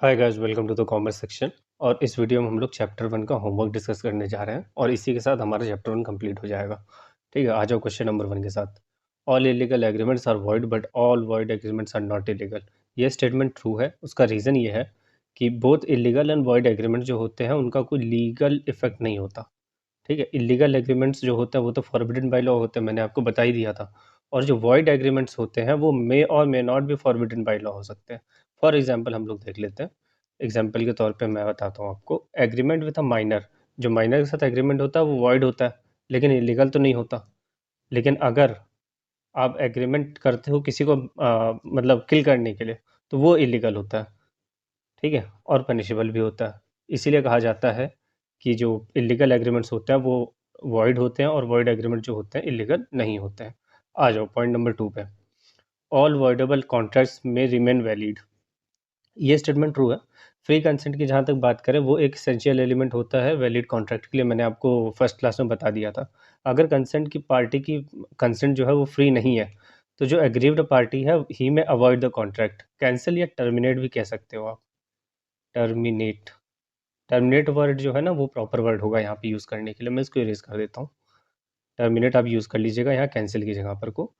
Hi guys, welcome to the commerce section. और इस video में हम लोग चैप्टर 1 का होमवर्क डिस्कस करने जा रहे हैं और इसी के साथ हमारा चैप्टर 1 कंप्लीट हो जाएगा। ठीक है, आ जाओ क्वेश्चन नंबर 1 के साथ। All illegal agreements are void but all void agreements are not illegal. ये स्टेटमेंट ट्रू है। उसका रीज़न ये है कि both illegal and void agreement जो होते हैं उनका कोई लीगल इफेक्ट नहीं होता। ठीक है, इलीगल एग्रीमेंट्स जो होते हैं वो तो फॉरबिडन बाय लॉ होते हैं, मैंने आपको बता ही दिया था। और जो वॉइड एग्रीमेंट्स होते हैं वो मे और मे नॉट भी फॉरबिडन बाय लॉ हो सकते हैं। फॉर एग्जाम्पल हम लोग देख लेते हैं। एग्जाम्पल के तौर पे मैं बताता हूँ आपको। एग्रीमेंट विद अ माइनर, जो माइनर के साथ एग्रीमेंट होता है वो वॉइड होता है, लेकिन इलीगल तो नहीं होता। लेकिन अगर आप एग्रीमेंट करते हो किसी को मतलब किल करने के लिए, तो वो इलीगल होता है। ठीक है, और पनिशेबल भी होता है। इसीलिए कहा जाता है कि जो इलीगल एग्रीमेंट्स होते हैं वो वॉइड होते हैं और वॉइड एग्रीमेंट जो होते हैं इलीगल नहीं होते हैं। आ जाओ पॉइंट नंबर 2 पे। ऑल वॉइडेबल कॉन्ट्रैक्ट्स में रिमेन वैलिड। ये स्टेटमेंट ट्रू है। फ्री कंसेंट की जहाँ तक बात करें, वो एक एसेंशियल एलिमेंट होता है वैलिड कॉन्ट्रैक्ट के लिए। मैंने आपको फर्स्ट क्लास में बता दिया था। अगर कंसेंट की पार्टी की कंसेंट जो है वो फ्री नहीं है, तो जो एग्रीव्ड पार्टी है ही में अवॉइड द कॉन्ट्रैक्ट। कैंसिल या टर्मिनेट भी कह सकते हो आप। टर्मिनेट, टर्मिनेट वर्ड जो है ना वो प्रॉपर वर्ड होगा यहाँ पे यूज़ करने के लिए। मैं इसको इरेज कर देता हूँ। टर्मिनेट आप यूज़ कर लीजिएगा यहाँ कैंसिल की जगह पर को।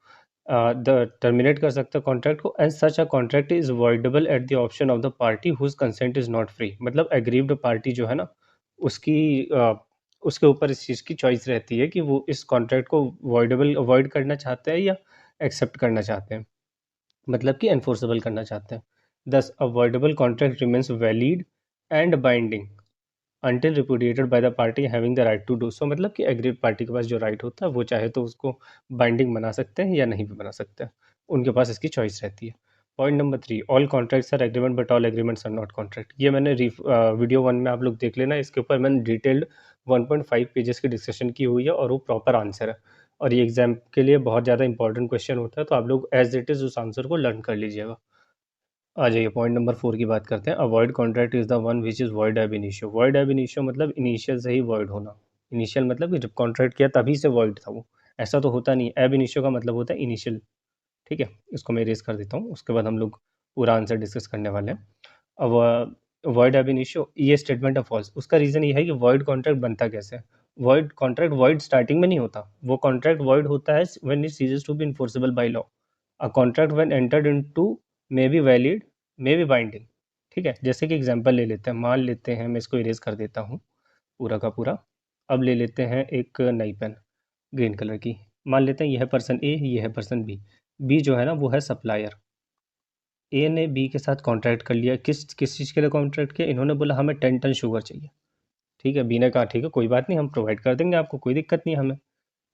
द टर्मिनेट कर सकते हैं कॉन्ट्रैक्ट को। And such a contract is voidable at the option of the party whose consent is not free. मतलब एग्रीव्ड पार्टी जो है ना, उसकी उसके ऊपर इस चीज़ की चॉइस रहती है कि वो इस कॉन्ट्रैक्ट को वॉइडेबल अवॉइड करना चाहते हैं या एक्सेप्ट करना चाहते हैं, मतलब कि एनफोर्सेबल करना चाहते हैं। Thus avoidable contract remains valid and binding until repudiated by the party having the right to do so. मतलब कि एग्रीड पार्टी के पास जो राइट होता है वो चाहे तो उसको बाइंडिंग बना सकते हैं या नहीं भी बना सकते हैं, उनके पास इसकी चॉइस रहती है। Point number 3, all contracts are agreement but all agreements are not contract. ये मैंने वीडियो 1 में आप लोग देख लेना, इसके ऊपर मैंने डिटेल्ड 1.5 पेजेस की डिस्कशन की हुई है और वो प्रॉपर आंसर है। और ये एग्जाम के लिए बहुत ज़्यादा इंपॉर्टेंट क्वेश्चन होता है, तो आप लोग एज इट इज़ उस आंसर को लर्न कर लीजिएगा। आ जाइए पॉइंट नंबर 4 की बात करते हैं। Avoid contract is the one which is void एब इनिशियो। वॉइड एब इनिशियो मतलब इनिशियल से ही वॉइड होना। इनिशियल मतलब कि जब कॉन्ट्रैक्ट किया तभी से वॉइड था वो, ऐसा तो होता नहीं। एब इनिशियो का मतलब होता है इनिशियल। ठीक है, इसको मैं इरेज कर देता हूँ, उसके बाद हम लोग पूरा आंसर डिस्कस करने वाले हैं। अब वॉइड एब इनिशियो ये स्टेटमेंट है फॉल्स। उसका रीज़न ये है कि वॉइड कॉन्ट्रैक्ट बनता कैसे है। वॉइड कॉन्ट्रैक्ट वॉइड स्टार्टिंग में नहीं होता। वो कॉन्ट्रैक्ट वॉइड होता है when it ceases to be enforceable by law. A contract when entered into may be valid, may be binding. ठीक है, जैसे कि एग्जांपल ले लेते हैं, मान लेते हैं, मैं इसको इरेज कर देता हूँ पूरा का पूरा। अब ले लेते हैं एक नई पेन ग्रीन कलर की। मान लेते हैं यह पर्सन ए, यह है पर्सन बी। बी जो है ना वो है सप्लायर। ए ने बी के साथ कॉन्ट्रैक्ट कर लिया। किस किस चीज़ के लिए कॉन्ट्रैक्ट किया, इन्होंने बोला हमें 10 टन शुगर चाहिए। ठीक है, बी ने कहा ठीक है कोई बात नहीं, हम प्रोवाइड कर देंगे आपको, कोई दिक्कत नहीं है हमें।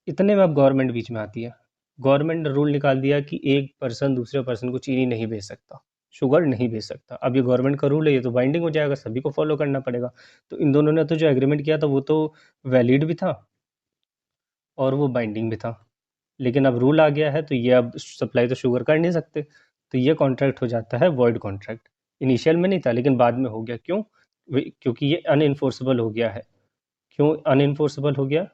इतने में अब गवर्नमेंट बीच में आती है। गवर्नमेंट ने रूल निकाल दिया कि एक पर्सन दूसरे पर्सन को चीनी नहीं बेच सकता, शुगर नहीं बेच सकता। अब ये गवर्नमेंट का रूल है, ये तो बाइंडिंग हो जाएगा, सभी को फॉलो करना पड़ेगा। तो इन दोनों ने तो जो एग्रीमेंट किया था वो तो वैलिड भी था और वो बाइंडिंग भी था। लेकिन अब रूल आ गया है तो ये अब सप्लाई तो शुगर कर नहीं सकते, तो ये कॉन्ट्रैक्ट हो जाता है वॉइड कॉन्ट्रैक्ट। इनिशियल में नहीं था लेकिन बाद में हो गया। क्यों? क्योंकि ये अनइन्फोर्सेबल हो गया है। क्यों अनइन्फोर्सेबल हो गया?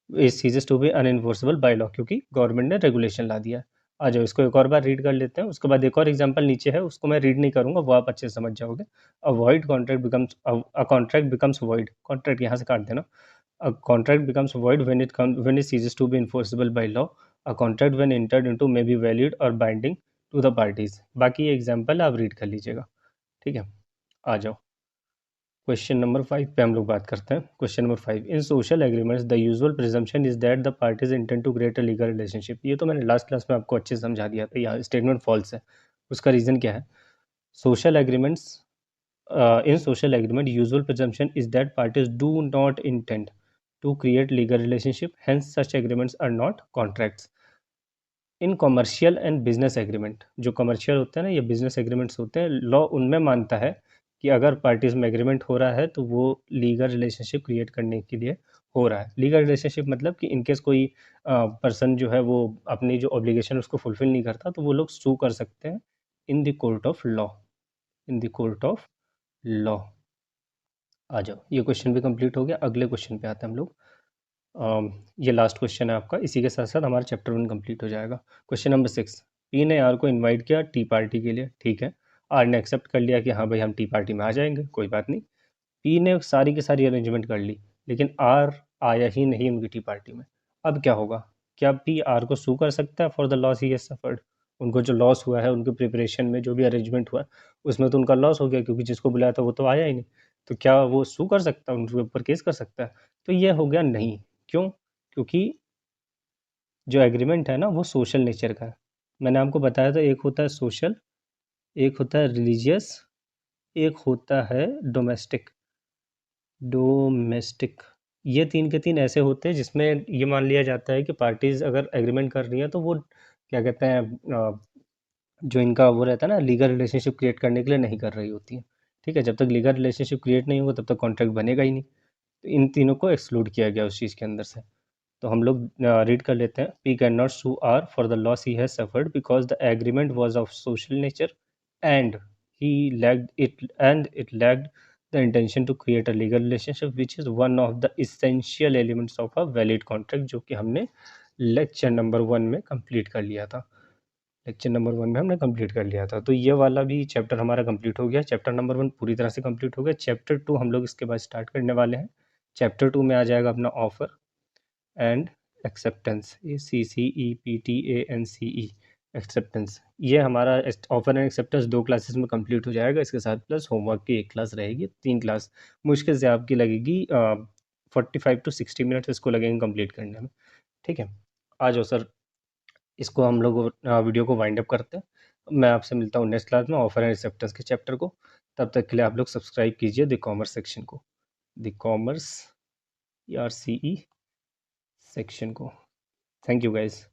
इस चीज़ टू बी अनइन्फोर्सेबल बाय लॉ, क्योंकि गवर्नमेंट ने रेगुलेशन ला दिया है। आ जाओ इसको एक और बार रीड कर लेते हैं, उसके बाद एक और एग्जांपल नीचे है, उसको मैं रीड नहीं करूंगा, वो आप अच्छे से समझ जाओगे। A void contract becomes, a contract becomes void, contract यहाँ से काट देना। A contract becomes void when it ceases to be enforceable by law. A contract when entered into may be valid और बाइंडिंग टू द पार्टीज। बाकी ये example आप read कर लीजिएगा। ठीक है, आ जाओ क्वेश्चन नंबर 5 पे हम लोग बात करते हैं। Question number 5, in social agreements the usual presumption is that the parties intend to create a legal relationship. ये तो मैंने लास्ट क्लास में आपको अच्छे से समझा दिया था, यहाँ स्टेटमेंट फॉल्स है। उसका रीज़न क्या है? Social agreements, in social agreement usual presumption is that parties do not intend to create legal relationship, hence such agreements are not contracts. In commercial and business agreement, जो commercial होते हैं ना, ये business agreements होते हैं, law उनमें मानता है कि अगर पार्टीज में एग्रीमेंट हो रहा है तो वो लीगल रिलेशनशिप क्रिएट करने के लिए हो रहा है। लीगल रिलेशनशिप मतलब कि इनकेस कोई पर्सन जो है वो अपनी जो ऑब्लिगेशन उसको फुलफिल नहीं करता, तो वो लोग सू कर सकते हैं in the court of law. In the court of law. आ जाओ, ये क्वेश्चन भी कंप्लीट हो गया। अगले क्वेश्चन पे आते हैं हम लोग। ये लास्ट क्वेश्चन है आपका, इसी के साथ साथ हमारा चैप्टर 1 कंप्लीट हो जाएगा। क्वेश्चन नंबर 6, पी ने आर को इनवाइट किया टी पार्टी के लिए। ठीक है, आर ने एक्सेप्ट कर लिया कि हाँ भाई हम टी पार्टी में आ जाएंगे, कोई बात नहीं। पी ने सारी की सारी अरेंजमेंट कर ली, लेकिन आर आया ही नहीं उनकी टी पार्टी में। अब क्या होगा? क्या पी आर को सू कर सकता है for the loss he has suffered? उनको जो लॉस हुआ है उनके प्रिपरेशन में, जो भी अरेंजमेंट हुआ उसमें तो उनका लॉस हो गया, क्योंकि जिसको बुलाया था वो तो आया ही नहीं। तो क्या वो सू कर सकता है, उनके ऊपर केस कर सकता है? तो ये हो गया नहीं। क्यों? क्योंकि जो एग्रीमेंट है ना वो सोशल नेचर का है। मैंने आपको बताया था, एक होता है सोशल, एक होता है रिलीजियस, एक होता है डोमेस्टिक। डोमेस्टिक, ये तीन के तीन ऐसे होते हैं जिसमें ये मान लिया जाता है कि पार्टीज अगर एग्रीमेंट कर रही हैं तो वो क्या कहते हैं, जो इनका वो रहता है ना लीगल रिलेशनशिप क्रिएट करने के लिए नहीं कर रही होती है। ठीक है, जब तक लीगल रिलेशनशिप क्रिएट नहीं होगा तब तक कॉन्ट्रैक्ट बनेगा ही नहीं। तो इन तीनों को एक्सक्लूड किया गया उस चीज़ के अंदर से। तो हम लोग रीड कर लेते हैं। P can not sue R for the loss he has suffered because the agreement was of social nature and it lacked the intention to create a legal relationship, which is one of the essential elements of a valid contract, जो कि हमने lecture number 1 में complete कर लिया था। Lecture number 1 में हमने complete कर लिया था। तो ये वाला भी चैप्टर हमारा कंप्लीट हो गया। चैप्टर नंबर 1 पूरी तरह से कंप्लीट हो गया। चैप्टर 2 हम लोग इसके बाद स्टार्ट करने वाले हैं। चैप्टर 2 में आ जाएगा अपना offer and acceptance, ACCEPTANCE, acceptance. ये हमारा ऑफर एंड एक्सेप्टेंस 2 क्लासेस में कंप्लीट हो जाएगा। इसके साथ प्लस होमवर्क की 1 क्लास रहेगी। 3 क्लास मुश्किल से आपकी लगेगी 45 टू 60 मिनट्स इसको लगेंगे कंप्लीट करने में। ठीक है, आ जाओ सर, इसको हम लोग वीडियो को वाइंड अप करते हैं। मैं आपसे मिलता हूँ नेक्स्ट क्लास में ऑफर एंड एक्सेप्टेंस के चैप्टर को। तब तक के लिए आप लोग सब्सक्राइब कीजिए द कॉमर्स सेक्शन को, द कॉमर्स RCE सेक्शन को। Thank you guys.